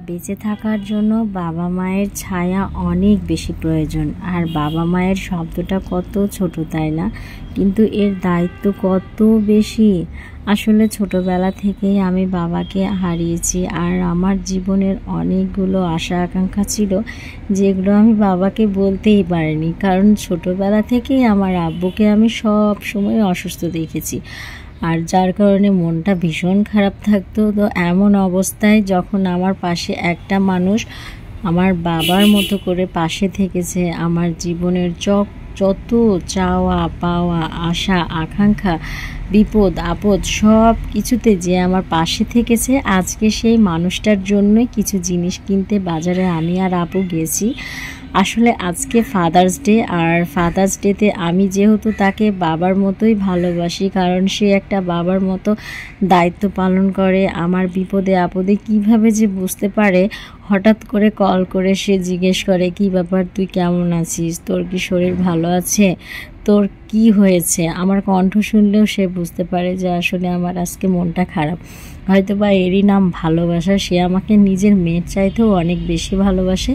বেঁচে থাকার জন্য বাবা মায়ের ছায়া অনেক বেশি প্রয়োজন। আর বাবা মায়ের শব্দটা কত ছোট, তাই না? কিন্তু এর দায়িত্ব কত বেশি। আসলে ছোটবেলা থেকেই আমি বাবাকে হারিয়েছি, আর আমার জীবনের অনেকগুলো আশা আকাঙ্ক্ষা ছিল যেগুলো আমি বাবাকে বলতেই পারিনি, কারণ ছোটবেলা থেকেই আমার আব্বুকে আমি সব সময় অসুস্থ দেখেছি। আর যার কারণে মনটা ভীষণ খারাপ থাকতো। তো এমন অবস্থায় যখন আমার পাশে একটা মানুষ আমার বাবার মতো করে পাশে থেকেছে, আমার জীবনের যত চাওয়া পাওয়া আশা আকাঙ্ক্ষা বিপদ আপদ সব কিছুতে যে আমার পাশে থেকেছে, আজকে সেই মানুষটার জন্যই কিছু জিনিস কিনতে বাজারে আমি আর আপু গেছি। আসলে আজকে ফাদার্স ডে, আর ফাদার্স ডেতে আমি যেহেতু তাকে বাবার মতোই ভালোবাসি, কারণ সে একটা বাবার মতো দায়িত্ব পালন করে। আমার বিপদে আপদে কিভাবে যে বুঝতে পারে, হঠাৎ করে কল করে সে জিজ্ঞেস করে, কি ব্যাপার, তুই কেমন আছিস, তোর কি শরীর ভালো আছে, তোর কি হয়েছে। আমার কণ্ঠ শুনলেও সে বুঝতে পারে যে আসলে আমার আজকে মনটা খারাপ। হয়তো বা এরই নাম ভালোবাসা। সে আমাকে নিজের মেয়ের চাইতেও অনেক বেশি ভালোবাসে।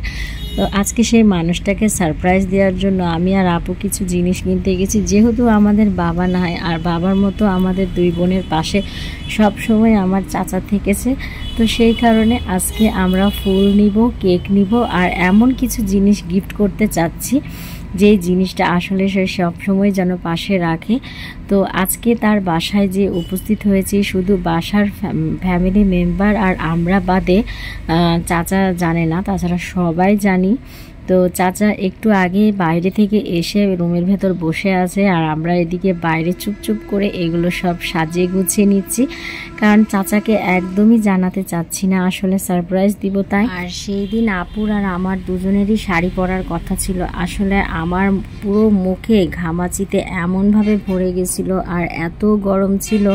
তো আজকে সেই মানুষটাকে সারপ্রাইজ দেওয়ার জন্য আমি আর আপু কিছু জিনিস কিনতে গেছি। যেহেতু আমাদের বাবা নাই, আর বাবার মতো আমাদের দুই বোনের পাশে সব সময় আমার চাচা থেকেছে, তো সেই কারণে আজকে আমরা ফুল নিব, কেক নিব, আর এমন কিছু জিনিস গিফট করতে চাচ্ছি যেই জিনিসটা আসলে সে সবসময় যেন পাশে রাখে। তো আজকে তার বাসায় যে উপস্থিত হয়েছি, শুধু বাসার ফ্যামিলি মেম্বার আর আমরা বাদে চাচা জানে না, তাছাড়া সবাই জানি। তো চাচা একটু আগে বাইরে থেকে এসে রুমের ভেতর বসে আছে, আর আমরা এদিকে বাইরে চুপচুপ করে এগুলো সব সাজিয়ে গুছিয়ে নিচ্ছি, কারণ চাচাকে একদমই জানাতে চাচ্ছি না, আসলে সারপ্রাইজ দিব তাই। আর সেই দিন আপুর আর আমার দুজনেরই শাড়ি পরার কথা ছিল। আসলে আমার পুরো মুখে ঘামাচিতে এমনভাবে ভরে গেছিল, আর এত গরম ছিল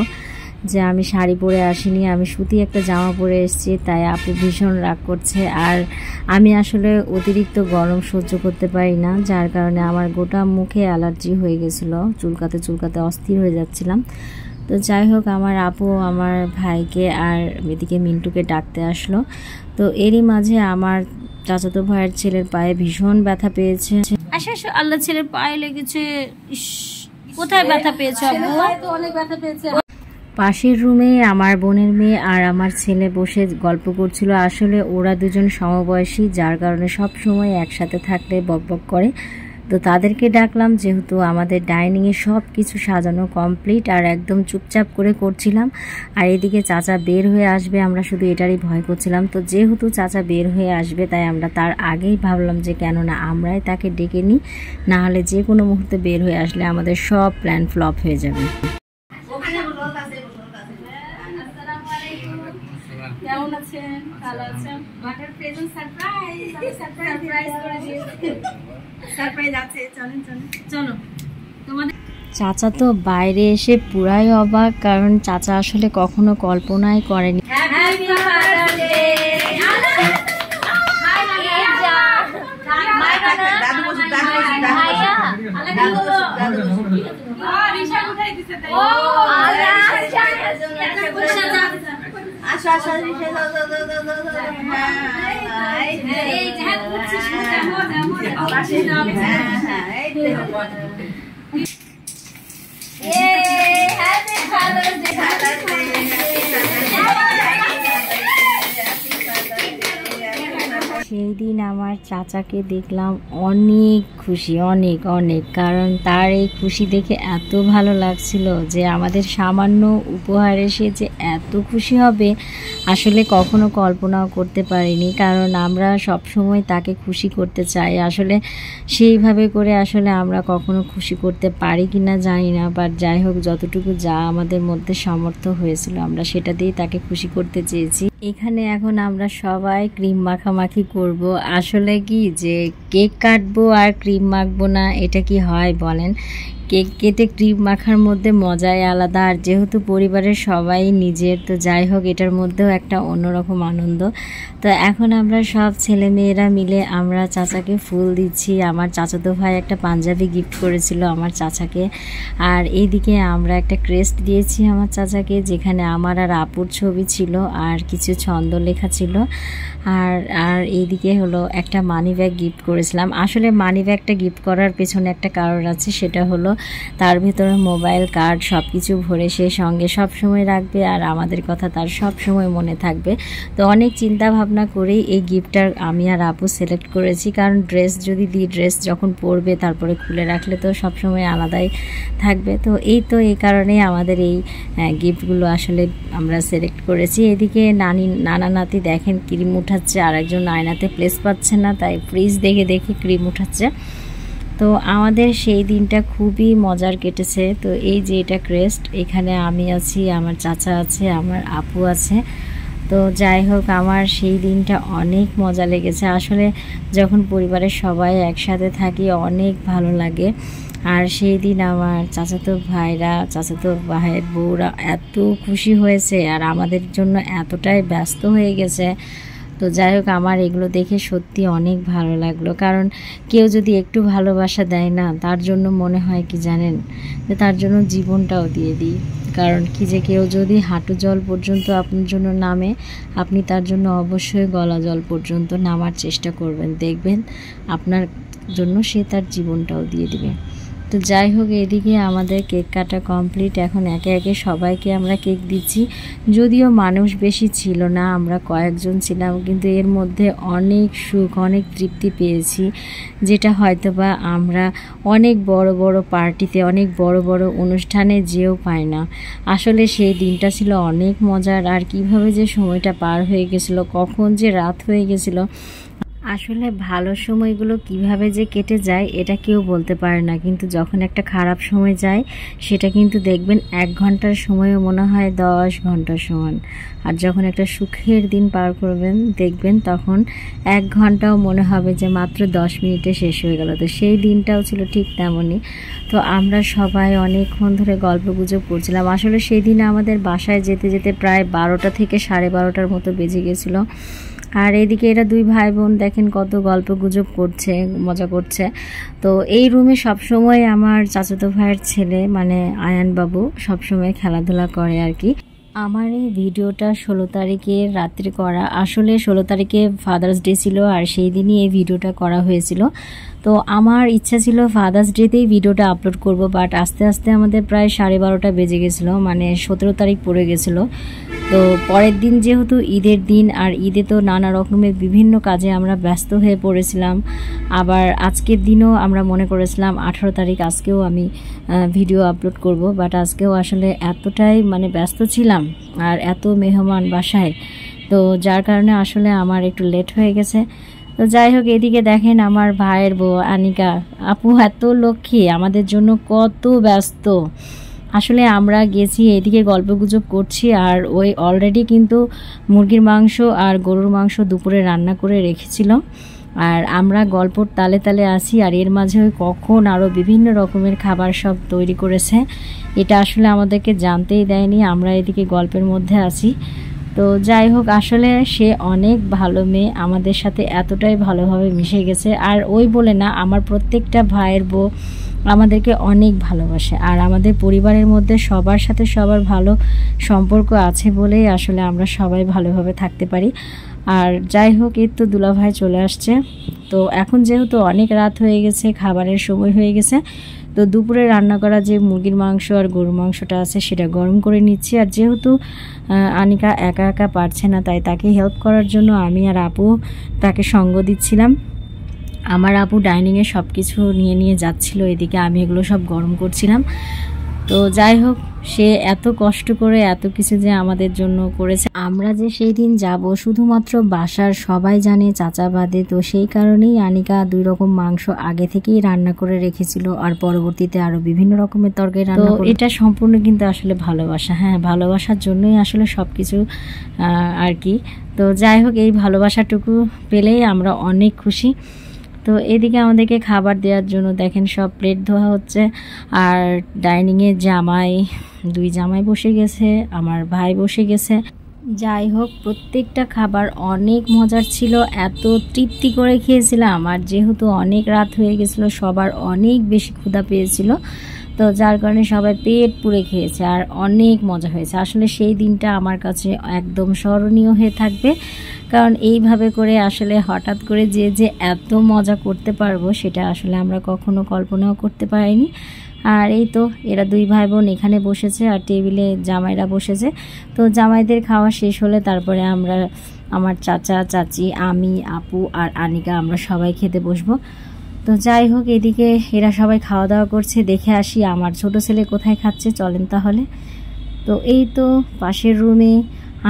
যে আমি শাড়ি পরে আসিনি, আমি সুতি একটা জামা পরে এসেছি। তাই আপু ভীষণ রাগ করছে, আর আমি আসলে অতিরিক্ত গরম সহ্য করতে পারি না, যার কারণে আমার গোটা মুখে অ্যালার্জি হয়ে গেছিলো, চুলকাতে চুলকাতে অস্থির হয়ে যাচ্ছিলাম। তো যাই হোক, আমার আপু আমার ভাইকে আর এদিকে মিন্টুকে ডাকতে আসলো। তো এরই মাঝে আমার চাচাতো ভাইয়ের ছেলের পায়ে ভীষণ ব্যথা পেয়েছে। আচ্ছা আল্লাহ, ছেলের পায়ে লেগেছে। কোথায় ব্যথা পেয়েছে? অনেক ব্যথা পেয়েছে। পাশের রুমে আমার বোনের মেয়ে আর আমার ছেলে বসে গল্প করছিল। আসলে ওরা দুজন সমবয়সী, যার কারণে সব সময় একসাথে থাকলে বকবক করে। তো তাদেরকে ডাকলাম, যেহেতু আমাদের ডাইনিংয়ে সব কিছু সাজানো কমপ্লিট, আর একদম চুপচাপ করে করছিলাম। আর এদিকে চাচা বের হয়ে আসবে, আমরা শুধু এটারই ভয় করছিলাম। তো যেহেতু চাচা বের হয়ে আসবে, তাই আমরা তার আগেই ভাবলাম যে কেননা আমরাই তাকে ডেকে নিই, না হলে যে কোনো মুহূর্তে বের হয়ে আসলে আমাদের সব প্ল্যান ফ্লপ হয়ে যাবে। কেমন আছেন? ভালো আছেন? বাটার প্রেজেন্ট সারপ্রাইজ, আমি সারপ্রাইজ করে দিয়েছি। সারপ্রাইজ আছে, চলেন চলেন চলো। তোমাদের চাচা তো বাইরে এসে পুরাই অবাক, কারণ চাচা আসলে কখনো কল্পনাই করেনি। Happy father's day. সেই দিন আমার চাচাকে দেখলাম অনেক খুশি, অনেক অনেক, কারণ তার এই খুশি দেখে এত ভালো লাগছিল যে আমাদের সামান্য উপহার এসে যে এত খুশি হবে আসলে কখনো কল্পনাও করতে পারিনি। কারণ আমরা সব সময় তাকে খুশি করতে চাই, আসলে সেইভাবে করে আসলে আমরা কখনো খুশি করতে পারি কিনা জানি না, বাট যাই হোক, যতটুকু যা আমাদের মধ্যে সামর্থ্য হয়েছিল আমরা সেটা দিয়ে তাকে খুশি করতে চেয়েছি। এখানে এখন আমরা সবাই ক্রিম মাখামাখি করব। আসলে কি যে কেক কাটবো আর ক্রিম মাখবো না, এটা কি হয় বলেন? কেক কেটে ক্রিম মাখার মধ্যে মজাই আলাদা। আর যেহেতু পরিবারের সবাই নিজের, তো যাই হোক এটার মধ্যেও একটা অন্যরকম আনন্দ। তো এখন আমরা সব ছেলে মেয়েরা মিলে আমরা চাচাকে ফুল দিচ্ছি। আমার চাচাতো ভাই একটা পাঞ্জাবি গিফট করেছিল আমার চাচাকে, আর এইদিকে আমরা একটা ক্রেস্ট দিয়েছি আমার চাচাকে, যেখানে আমার আর আপুর ছবি ছিল আর কিছু ছন্দ লেখা ছিল। আর এইদিকে হলো একটা মানি ব্যাগ গিফট করেছিলাম। আসলে মানি ব্যাগটা গিফট করার পেছনে একটা কারণ আছে, সেটা হলো তার ভিতরে মোবাইল, কার্ড সব কিছু ভরে সে সঙ্গে সব সময় রাখবে, আর আমাদের কথা তার সব সময় মনে থাকবে। তো অনেক চিন্তা ভাবনা করেই এই গিফটটা আমি আর আপু সিলেক্ট করেছি, কারণ ড্রেস যদি দিই, ড্রেস যখন পরবে তারপরে খুলে রাখলে তো সব সময় আলাদাই থাকবে। তো এই কারণেই আমাদের এই গিফটগুলো আসলে আমরা সিলেক্ট করেছি। এদিকে নানা নাতি দেখেন ক্রিম উঠাচ্ছে, আর একজন আয়নাতে প্লেস পাচ্ছে না, তাই ফ্রিজ দেখে দেখে ক্রিম উঠাচ্ছে। তো আমাদের সেই দিনটা খুবই মজার কেটেছে। তো এই যে এটা ক্রেস্ট, এখানে আমি আছি, আমার চাচা আছে, আমার আপু আছে। তো যাই হোক আমার সেই দিনটা অনেক মজা লেগেছে। আসলে যখন পরিবারের সবাই একসাথে থাকি অনেক ভালো লাগে। আর সেই দিন আমার চাচাতো ভাইরা, চাচাতো ভাইয়ের বউরা এত খুশি হয়েছে আর আমাদের জন্য এতটাই ব্যস্ত হয়ে গেছে। তো যাই হোক আমার এগুলো দেখে সত্যি অনেক ভালো লাগলো, কারণ কেউ যদি একটু ভালোবাসা দেয় না, তার জন্য মনে হয় কি জানেন, যে তার জন্য জীবনটাও দিয়ে দিই। কারণ কি যে কেউ যদি হাঁটু জল পর্যন্ত আপনার জন্য নামে, আপনি তার জন্য অবশ্যই গলা জল পর্যন্ত নামার চেষ্টা করবেন, দেখবেন আপনার জন্য সে তার জীবনটাও দিয়ে দিবে। তো যাই হোক এদিকে আমাদের কেক কাটা কমপ্লিট। এখন একে একে সবাইকে আমরা কেক দিচ্ছি। যদিও মানুষ বেশি ছিল না, আমরা কয়েকজন ছিলাম, কিন্তু এর মধ্যে অনেক সুখ, অনেক তৃপ্তি পেয়েছি, যেটা হয়তোবা আমরা অনেক বড় বড় পার্টিতে, অনেক বড় বড় অনুষ্ঠানে যেও পাই না। আসলে সেই দিনটা ছিল অনেক মজার। আর কিভাবে যে সময়টা পার হয়ে গেছিলো, কখন যে রাত হয়ে গেছিলো, আসলে ভালো সময়গুলো কিভাবে যে কেটে যায় এটা কেউ বলতে পারে না। কিন্তু যখন একটা খারাপ সময় যায়, সেটা কিন্তু দেখবেন 1 ঘন্টার সময়ও মনে হয় 10 ঘন্টার সমান। আর যখন একটা সুখের দিন পার করবেন, দেখবেন তখন 1 ঘন্টাও মনে হবে যে মাত্র 10 মিনিটে শেষ হয়ে গেল। তো সেই দিনটাও ছিল ঠিক তেমনই। তো আমরা সবাই অনেকক্ষণ ধরে গল্পগুজব করছিলাম। আসলে সেই দিন আমাদের বাসায় যেতে যেতে প্রায় 12টা থেকে 12:30টার মতো বেজে গেছিলো। আর এদিকে এরা 2 ভাই বোন দেখেন কত গল্প গুজব করছে, মজা করছে। তো এই রুমে সবসময় আমার চাচাতো ভাইয়ের ছেলে মানে আয়ান বাবু সবসময় খেলাধুলা করে আর কি। আমার এই ভিডিওটা 16 তারিখে রাত্রে করা। আসলে 16 তারিখে ফাদার্স ডে ছিল, আর সেই দিনই এই ভিডিওটা করা হয়েছিল। তো আমার ইচ্ছা ছিল ফাদার্স ডেতেই ভিডিওটা আপলোড করব, বাট আস্তে আস্তে আমাদের প্রায় 12:30 বেজে গেছিলো, মানে 17 তারিখ পড়ে গেছিলো। তো পরের দিন যেহেতু ঈদের দিন, আর ঈদে তো নানা রকমের বিভিন্ন কাজে আমরা ব্যস্ত হয়ে পড়েছিলাম। আবার আজকের দিনও আমরা মনে করেছিলাম 18 তারিখ আজকেও আমি ভিডিও আপলোড করব, বাট আজকেও আসলে এতটাই মানে ব্যস্ত ছিলাম আর এত মেহমান বাসায়, তো যার কারণে আসলে আমার একটু লেট হয়ে গেছে। তো যাই হোক এদিকে দেখেন আমার ভাইয়ের বউ আনিকা আপু এত লক্ষ্মী, আমাদের জন্য কত ব্যস্ত। আসলে আমরা গেছি, এদিকে গল্পগুজব করছি, আর ওই অলরেডি কিন্তু মুরগির মাংস আর গরুর মাংস দুপুরে রান্না করে রেখেছিল, আর আমরা গল্পর তালে তালে আসি। আর এর মাঝে ওই কখন আরও বিভিন্ন রকমের খাবার সব তৈরি করেছে, এটা আসলে আমাদেরকে জানতেই দেয়নি, আমরা এদিকে গল্পের মধ্যে আছি। তো যাই হোক আসলে সে অনেক ভালো মেয়ে, আমাদের সাথে এতটাই ভালোভাবে মিশে গেছে। আর ওই বলে না, আমার প্রত্যেকটা ভাইয়ের বউ আমাদেরকে অনেক ভালোবাসে, আর আমাদের পরিবারের মধ্যে সবার সাথে সবার ভালো সম্পর্ক আছে বলেই আসলে আমরা সবাই ভালোভাবে থাকতে পারি। আর যাই হোক এর তো দুলাভাই চলে আসছে। তো এখন যেহেতু অনেক রাত হয়ে গেছে, খাবারের সময় হয়ে গেছে, তো দুপুরে রান্না করা যে মুরগির মাংস আর গরুর মাংসটা আছে সেটা গরম করে নিচ্ছি। আর যেহেতু আনিকা একা একা পারছে না, তাই তাকে হেল্প করার জন্য আমি আর আপু তাকে সঙ্গ দিচ্ছিলাম। আমার আপু ডাইনিংয়ে সব কিছু নিয়ে নিয়ে যাচ্ছিল, এদিকে আমি এগুলো সব গরম করছিলাম। তো যাই হোক সে এত কষ্ট করে এত কিছু যে আমাদের জন্য করেছে। আমরা যে সেই দিন যাব শুধুমাত্র বাসার সবাই জানে, চাচা বাদে। তো সেই কারণেই আনিকা 2 রকম মাংস আগে থেকেই রান্না করে রেখেছিল, আর পরবর্তীতে আরো বিভিন্ন রকমের তরকারি রান্না করে। এটা সম্পূর্ণ কিন্তু আসলে ভালোবাসা, হ্যাঁ ভালোবাসার জন্যই আসলে সব কিছু আর কি। তো যাই হোক এই ভালোবাসাটুকু পেলেই আমরা অনেক খুশি। তো এদিকে আমাদেরকে খাবার দেওয়ার জন্য দেখেন সব প্লেট ধোয়া হচ্ছে। আর ডাইনিংয়ে দুই জামাই বসে গেছে, আমার ভাই বসে গেছে। যাই হোক, প্রত্যেকটা খাবার অনেক মজার ছিল, এত তৃপ্তি করে খেয়েছিলাম। আর যেহেতু অনেক রাত হয়ে গেছিলো, সবার অনেক বেশি ক্ষুধা পেয়েছিল, তো যার কারণে সবাই পেট পুরে খেয়েছে আর অনেক মজা হয়েছে। আসলে সেই দিনটা আমার কাছে একদম স্মরণীয় হয়ে থাকবে, কারণ এইভাবে করে আসলে হঠাৎ করে যে এত মজা করতে পারবো সেটা আসলে আমরা কখনো কল্পনাও করতে পারিনি। আর এই তো এরা দুই ভাই বোন এখানে বসেছে আর টেবিলে জামাইরা বসেছে। তো জামাইদের খাওয়া শেষ হলে তারপরে আমার চাচা, চাচি, আমি, আপু আর আনিকা আমরা সবাই খেতে বসবো। তো যাই হোক, এদিকে এরা সবাই খাওয়া দাওয়া করছে, দেখে আসি আমার ছোট ছেলে কোথায় খাচ্ছে। চলেন তাহলে। তো এই তো পাশের রুমে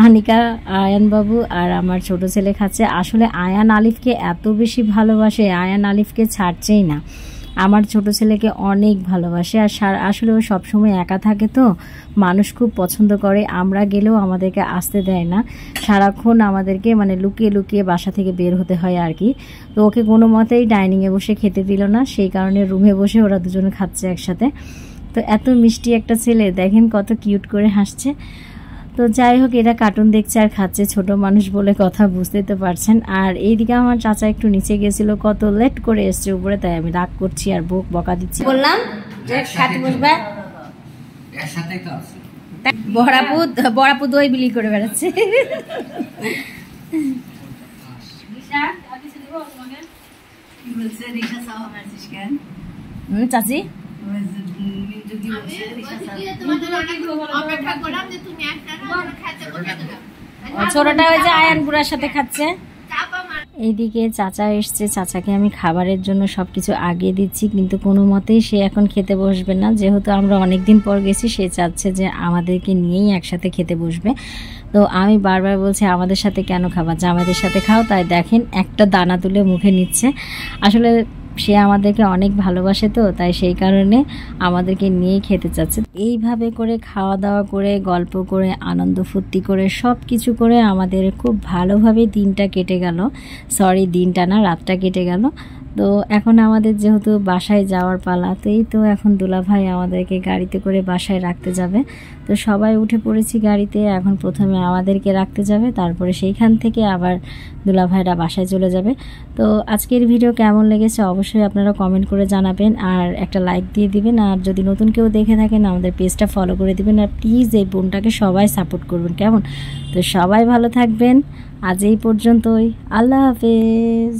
আনিকা, আয়ান বাবু আর আমার ছোট ছেলে খাচ্ছে। আসলে আয়ান আলিফকে এত বেশি ভালোবাসে, আয়ান আলিফকে ছাড়ছেই না। আমার ছোট ছেলেকে অনেক ভালোবাসে। আর আসলে ও সবসময় একা থাকে, তো মানুষ খুব পছন্দ করে। আমরা গেলেও আমাদেরকে আসতে দেয় না, সারাক্ষণ আমাদেরকে মানে লুকিয়ে লুকিয়ে বাসা থেকে বের হতে হয় আর কি। তো ওকে কোনো মতেই ডাইনিংয়ে বসে খেতে দিল না, সেই কারণে রুমে বসে ওরা দুজনে খাচ্ছে একসাথে। তো এত মিষ্টি একটা ছেলে, দেখেন কত কিউট করে হাসছে। তো যাই হোক, এরা কার্টুন দেখছে আর খাচ্ছে, ছোট মানুষ বলে কথা, বুঝতেই তো পারছেন। আর এইদিকে আমার চাচা একটু নিচে গেছিল, কত লেট করে এসছে উপরে, তাই আমি রাগ করছি আর বকা দিচ্ছি। বললাম যে খাতে বসবে, বড়াপু দই বিলি করে বেড়াচ্ছে। চাচি ছোটটা ওই যে আয়ান বুড়ার সাথে খাচ্ছে। এইদিকে চাচা এসছে, চাচাকে আমি খাবারের জন্য সবকিছু আগিয়ে দিচ্ছি, কিন্তু কোনো মতেই সে এখন খেতে বসবে না। যেহেতু আমরা অনেকদিন পর গেছি, সে চাচ্ছে যে আমাদেরকে নিয়েই একসাথে খেতে বসবে। তো আমি বারবার বলছি আমাদের সাথে কেন খাবার, জামাইদের সাথে খাও। তাই দেখেন একটা দানা তুলে মুখে নিচ্ছে। আসলে সে আমাদেরকে অনেক ভালোবাসে, তো তাই সেই কারণে আমাদেরকে নিয়েই খেতে চাচ্ছে। এইভাবে করে খাওয়া দাওয়া করে, গল্প করে, আনন্দ ফুর্তি করে, সব কিছু করে আমাদের খুব ভালোভাবে দিনটা কেটে গেল। দিনটা না, রাতটা কেটে গেল। তো এখন আমাদের যেহেতু বাসায় যাওয়ার পালা, তো এই তো এখন দুলাভাই আমাদেরকে গাড়িতে করে বাসায় রাখতে যাবে। তো সবাই উঠে পড়েছি গাড়িতে। এখন প্রথমে আমাদেরকে রাখতে যাবে, তারপরে সেইখান থেকে আবার দুলাভাইরা বাসায় চলে যাবে। তো আজকের ভিডিও কেমন লেগেছে অবশ্যই আপনারা কমেন্ট করে জানাবেন, আর একটা লাইক দিয়ে দিবেন। আর যদি নতুন কেউ দেখে থাকেন আমাদের পেজটা ফলো করে দিবেন। আর প্লিজ এই বোনটাকে সবাই সাপোর্ট করবেন, কেমন? তো সবাই ভালো থাকবেন। আজ এই পর্যন্তই, আল্লাহ হাফেজ।